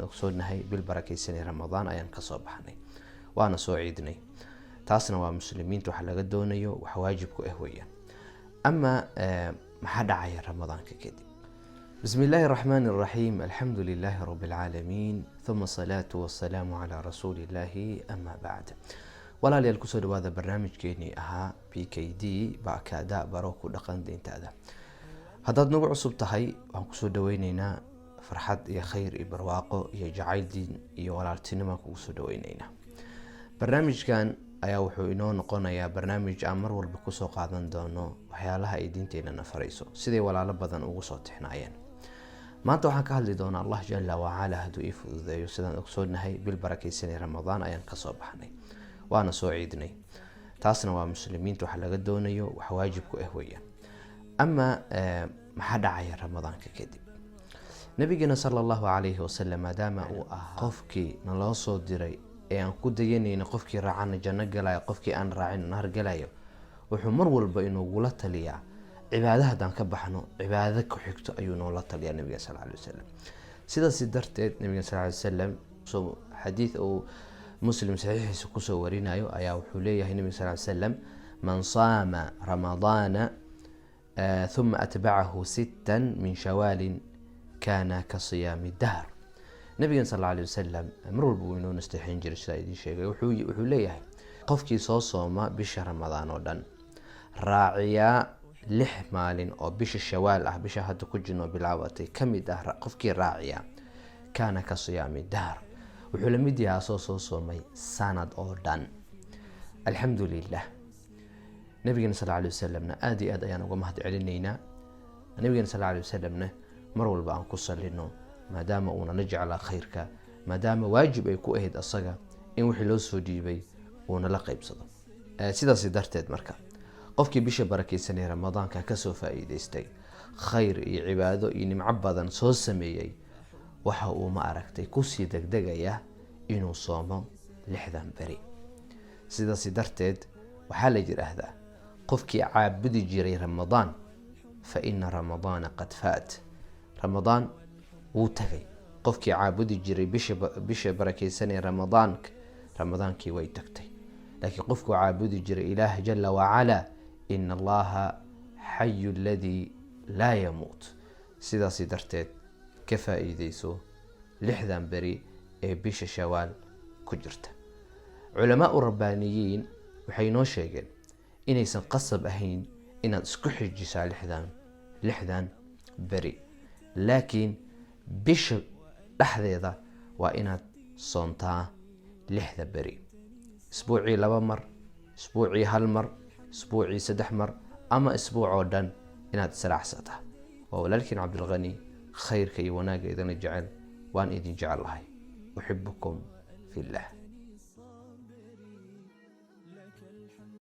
ogsoonnahay bil barakaysan ramadaan ayaan ka soo baxnay waana soo ciidnay taasna waa muslimiinta waxa laga doonayo wax waajib ku ah weeyaan ama maxaa dhacaya ramadaanka kadib بسم الله الرحمن الرحيم الحمد لله رب العالمين ثم الصلاة والسلام على رسول الله أما بعد ولا ليالكسر هذا برنامج كيني أها PKD بأكاداء باروكو دقان دين تادا هذا نوع عصب تهي وانكسو دوينينا فرحات يا خير برواقو يا جعيل دين يا ولا التنما كوسو دوينينا برنامج كان أيوحو إنو نقونا يا برنامج أمر والبكوسو قادن دونو وحيالها إيدين تينا نفريسو سيدي ولا لبضان أغسو تحنايين maanta waxaan ka hadli doonaa Allah jalla wa ala haduu ii fududeeyo sidaan ogsoonnahay bil barakaysan ramadaan ayaan ka soo baxnay waana soo ciidnay taasna waa muslimiinta waxa laga doonayo wax waajib ku ah weeyaan ama maxaa dhacaya ramadaanka kadib nabigana sallallahu alayhi wasallam maadaama uu qofkii naloo soo diray ee aan ku dayanayna qofkii raacana janno galaya qofkii aan raacin naar galayo wuxuu mar walba inuu la taliyaa cibaadaha hadaan ka baxno cibaadada ku xigto ayuu noo la taliyaa nabiga sallallahu alayhi wasallam sidaas darteed nabiga sallallahu alayhi wasallam soo xadiis oo muslim saxiixiisa ku soo warinayo ayaa wuxuu leeyahay nabiga sallallahu alayhi wasallam man saama ramadana thumma atba'ahu sittan min shawal kana ka siyami dahr nabiga sallallahu alayhi wasallam mar walba inuu nastaxin jiray sida idin sheegay wuxuu leeyahay qofkii soo sooma bisha ramadaan oo dhan raaciya lix maalin oo bisha shawaal ah bisha hadda ku jirno bilaawatay kamid ah qofkii raaciya kana ka siyaami dahr wuxuu la mid yahay soo soomay sanad oo dhan alxamdulillah nabiga sallallahu alayhi wasallam aad iyo aad ayaan uga mahad celinaynaa nabiga sallallahu alayhi wasallam mar walba aan ku salino maadaama uu na jeclaa khayrka maadaama waajib ay ku ahayd asaga in wixii loo soo dhiibay uu la qaybsado sidaas darteed marka qofkii bisha barakaysan ramadaanka ka soo faa'iideystay khayr iyo cibaado iyo nimco badan soo sameeyay waxa uu ma aragtay ku sii degdegaya inuu soomo 60 bari sidaas darteed waxa la yiraahdaa qofkii caabudi jiray ramadaan fa inna ramadaan qad faat ramadaan wuu tagay qofkii caabudi jiray bisha barakaysan ramadaankii way tagtay laakiin qofku caabudi jiray ilaah jalla wa ala إن الله حي الذي لا يموت سيدا سيدرتد كفا إيديسو لحذان بري بيش شوال كجرت علماء الربانيين وحينو شيغن إني سنقصب أهين إن اسكحي جيسا لحذان بري لكن بيش لحظة ذا وإن صنطا لحذا بري اسبوعي لبمر اسبوعي هالمر اسبوعي 3 مر اما اسبوع ودن inaad saraxsata walaalkiin Abdul Ghani khayrka iyo wanaaga idin jecel waan idin jecelahay uhibbukum fillah